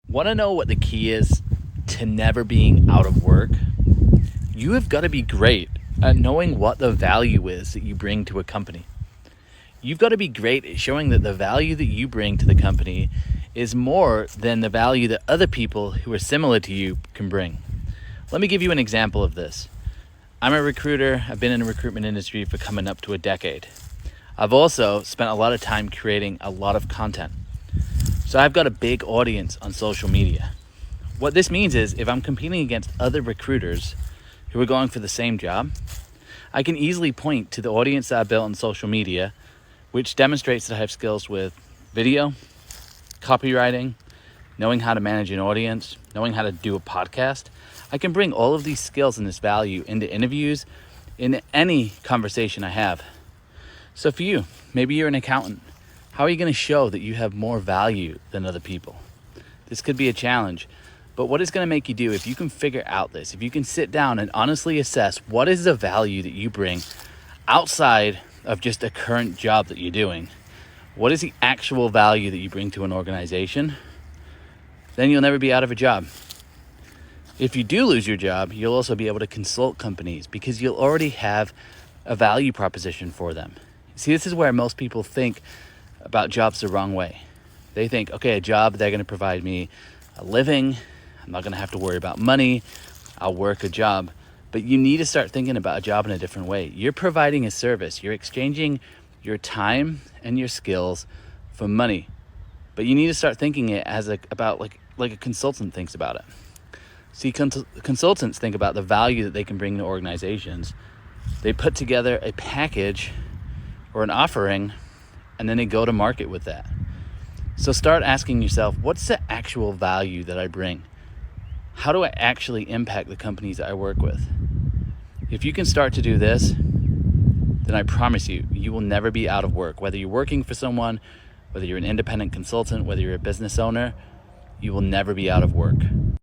Want to know what the key is to never being out of work? You have got to be great at knowing what the value is that you bring to a company. You've got to be great at showing that the value that you bring to the company is more than the value that other people who are similar to you can bring. Let me give you an example of this. I'm a recruiter. I've been in the recruitment industry for coming up to a decade. I've also spent a lot of time creating a lot of content. So I've got a big audience on social media. What this means is if I'm competing against other recruiters who are going for the same job, I can easily point to the audience that I built on social media, which demonstrates that I have skills with video, copywriting, knowing how to manage an audience, knowing how to do a podcast. I can bring all of these skills and this value into interviews in any conversation I have. So for you, maybe you're an accountant. How are you going to show that you have more value than other people? This could be a challenge, but what it's going to make you do, if you can figure out this, if you can sit down and honestly assess what is the value that you bring outside of just a current job that you're doing, what is the actual value that you bring to an organization, then you'll never be out of a job. If you do lose your job, you'll also be able to consult companies because you'll already have a value proposition for them. See, this is where most people think about jobs the wrong way. They think, okay, a job, they're going to provide me a living. I'm not going to have to worry about money. I'll work a job. But you need to start thinking about a job in a different way. You're providing a service. You're exchanging your time and your skills for money. But you need to start thinking it as about a consultant thinks about it. See, consultants think about the value that they can bring to organizations. They put together a package or an offering, and then they go to market with that. So start asking yourself, what's the actual value that I bring? How do I actually impact the companies that I work with? If you can start to do this, then I promise you, you will never be out of work. Whether you're working for someone, whether you're an independent consultant, whether you're a business owner, you will never be out of work.